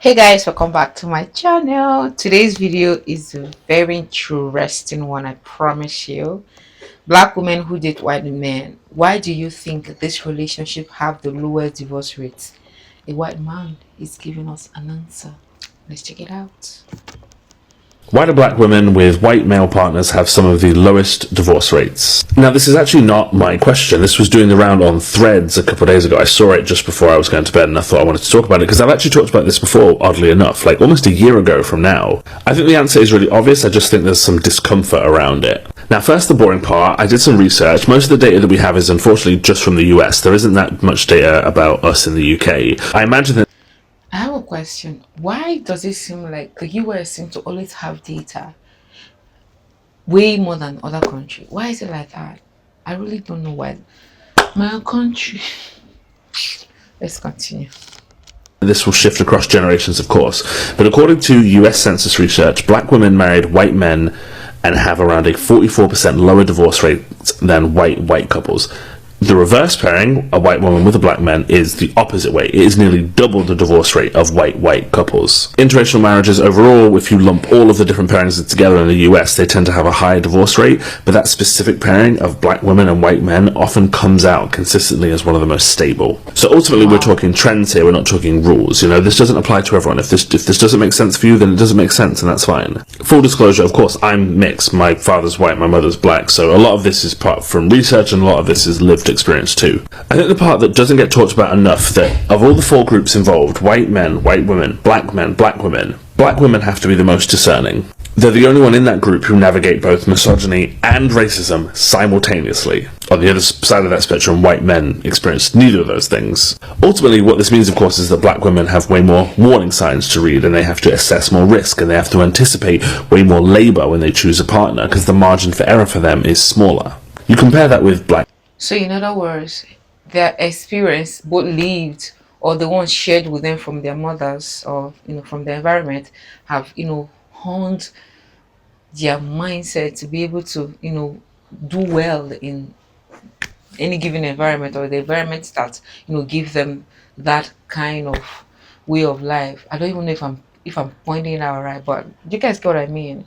Hey guys, welcome back to my channel. Today's video is a very interesting one, I promise you. Black women who date white men. Why do you think this relationship have the lowest divorce rates? A white man is giving us an answer. Let's check it out. Why do black women with white male partners have some of the lowest divorce rates? Now, this is actually not my question. This was doing the round on Threads a couple of days ago. I saw it just before I was going to bed, and I thought I wanted to talk about it because I've actually talked about this before, oddly enough, like almost a year ago from now. I think the answer is really obvious. I just think there's some discomfort around it. Now, first, the boring part. I did some research. Most of the data that we have is unfortunately just from the US. There isn't that much data about us in the UK. I imagine that I have a question. Why does it seem like the US seem to always have data way more than other countries? Why is it like that? I really don't know why. My country. Let's continue. this will shift across generations, of course, but according to US Census research, black women married white men and have around a 44% lower divorce rate than white couples. The reverse pairing, a white woman with a black man, is the opposite way. It is nearly double the divorce rate of white couples. Interracial marriages overall, if you lump all of the different pairings together in the US, they tend to have a higher divorce rate, but that specific pairing of black women and white men often comes out consistently as one of the most stable. So ultimately, we're talking trends here, we're not talking rules. You know, this doesn't apply to everyone. If this doesn't make sense for you, then it doesn't make sense, and that's fine. Full disclosure, of course, I'm mixed. My father's white, my mother's black, so a lot of this is part from research and a lot of this is lived experience too. I think the part that doesn't get talked about enough, that of all the four groups involved, white men, white women, black men, black women have to be the most discerning. They're the only one in that group who navigate both misogyny and racism simultaneously. On the other side of that spectrum, white men experience neither of those things. Ultimately, what this means, of course, is that black women have way more warning signs to read, and they have to assess more risk, and they have to anticipate way more labour when they choose a partner, because the margin for error for them is smaller. You compare that with black. So, in other words, their experience, both lived or the ones shared with them from their mothers or from the environment, have honed their mindset to be able to do well in any given environment, or the environment that give them that kind of way of life. I don't even know if I'm pointing it out right, but you guys get what I mean.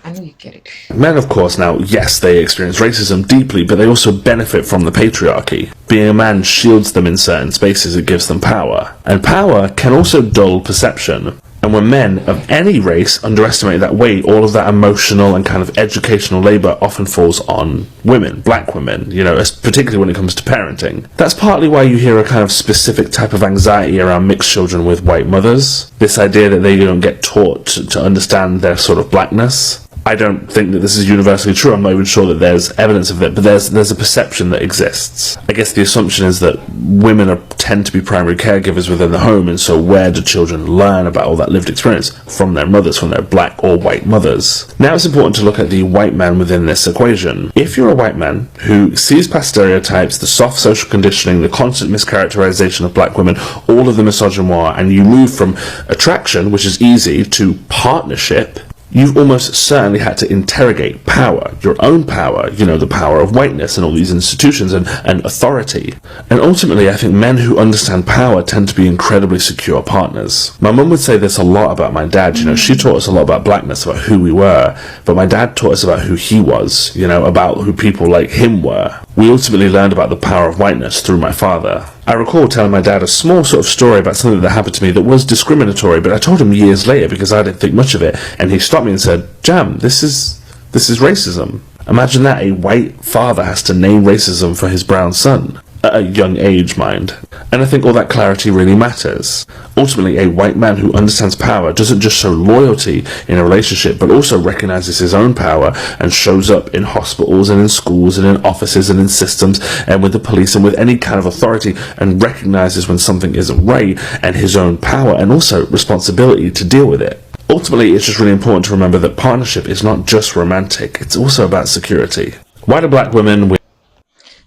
I know you get it. Men, of course, now, yes, they experience racism deeply, but they also benefit from the patriarchy. Being a man shields them in certain spaces, it gives them power. And power can also dull perception. And when men of any race underestimate that weight, all of that emotional and kind of educational labour often falls on women, black women, particularly when it comes to parenting. That's partly why you hear a kind of specific type of anxiety around mixed children with white mothers. This idea that they don't get taught to understand their sort of blackness. I don't think that this is universally true. I'm not even sure that there's evidence of it, but there's a perception that exists. I guess the assumption is that women tend to be primary caregivers within the home, and so where do children learn about all that lived experience? From their mothers, from their black or white mothers. Now it's important to look at the white man within this equation. If you're a white man who sees past stereotypes, the soft social conditioning, the constant mischaracterization of black women, all of the misogynoir, and you move from attraction, which is easy, to partnership, you've almost certainly had to interrogate power, your own power, the power of whiteness and all these institutions and authority. And ultimately, I think men who understand power tend to be incredibly secure partners. My mum would say this a lot about my dad. She taught us a lot about blackness, about who we were, but my dad taught us about who he was, about who people like him were. We ultimately learned about the power of whiteness through my father. I recall telling my dad a small sort of story about something that happened to me that was discriminatory, but I told him years later because I didn't think much of it, and he stopped me and said, "Jam, this is racism." Imagine that, a white father has to name racism for his brown son. At a young age, mind. And I think all that clarity really matters. Ultimately, a white man who understands power doesn't just show loyalty in a relationship, but also recognizes his own power and shows up in hospitals and in schools and in offices and in systems and with the police and with any kind of authority, and recognizes when something isn't right and his own power and also responsibility to deal with it. Ultimately, it's just really important to remember that partnership is not just romantic, it's also about security. Why do black women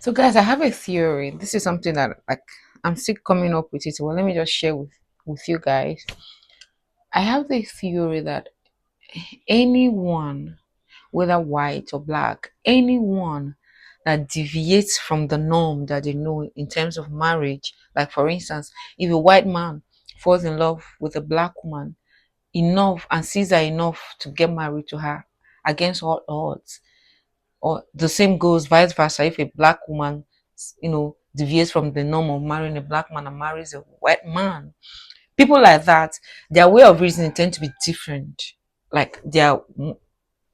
So, guys, I have a theory. This is something that I'm still coming up with it. Well, let me just share with you guys. I have the theory that anyone, whether white or black, anyone that deviates from the norm that they know in terms of marriage, like for instance, if a white man falls in love with a black woman enough and sees her enough to get married to her against all odds. Or the same goes vice versa. If a black woman, deviates from the norm of marrying a black man and marries a white man, people like that, their way of reasoning tend to be different. Like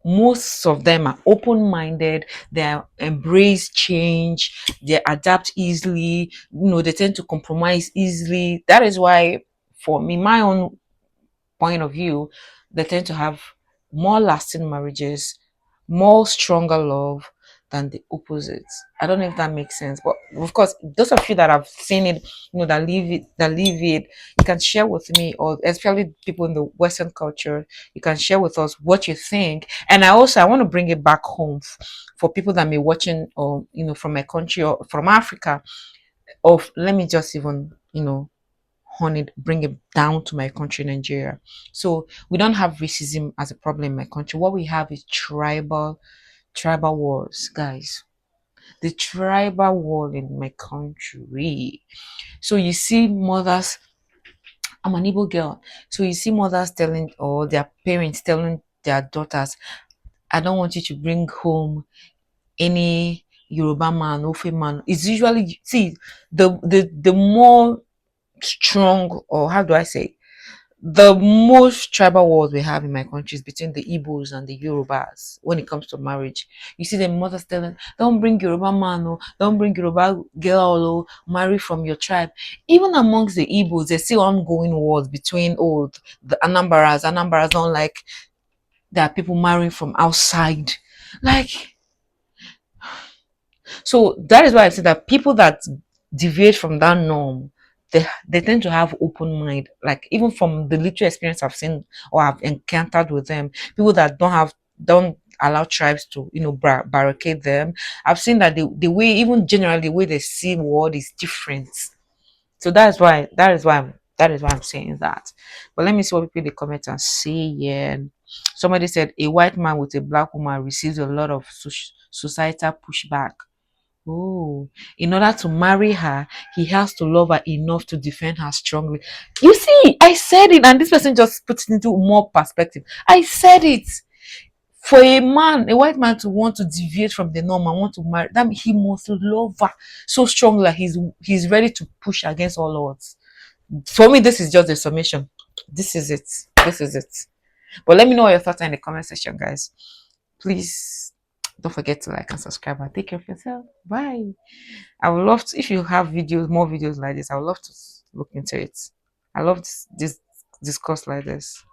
most of them are open-minded, they embrace change, they adapt easily, they tend to compromise easily. That is why, for me, my own point of view, they tend to have more lasting marriages, more stronger love than the opposites. I don't know if that makes sense, but of course, those of you that have seen it, that live it, you can share with me, or especially people in the Western culture, you can share with us what you think. And I want to bring it back home for people that may watching, or from my country or from Africa. Of let me just even hone it, bring it down to my country, Nigeria. So we don't have racism as a problem in my country. What we have is tribal wars, guys. The tribal war in my country. So you see mothers, I'm an Igbo girl. So you see mothers telling, or their parents telling their daughters, I don't want you to bring home any Yoruba man, Ofe man. It's usually, see, the more strong, or how do I say, the most tribal wars we have in my country is between the Igbos and the Yorubas when it comes to marriage. You see the mothers telling, don't bring Yoruba man, oh, don't bring Yoruba girl, oh, marry from your tribe. Even amongst the Igbos, there's still ongoing wars between, the Anambaras. Anambaras don't like that people marrying from outside. Like, so that is why I say that people that deviate from that norm, they tend to have open mind. Like, even from the little experience I've seen or I've encountered with them, people that don't allow tribes to barricade them. I've seen that the way, even generally, the way they see the world is different. So that is why I'm saying that. But let me see what people in the comments and say. Yeah, somebody said a white man with a black woman receives a lot of societal pushback. Oh, in order to marry her, he has to love her enough to defend her strongly. You see, I said it, and this person just puts it into more perspective. I said it. For a man, a white man, to want to deviate from the norm and want to marry, that means he must love her so strongly that he's ready to push against all odds. For me, this is just a summation. This is it. This is it. But let me know what your thoughts are in the comment section, guys. Please don't forget to like and subscribe, and take care of yourself. Bye. I would love to, if you have more videos like this, I would love to look into it. I love this discourse like this.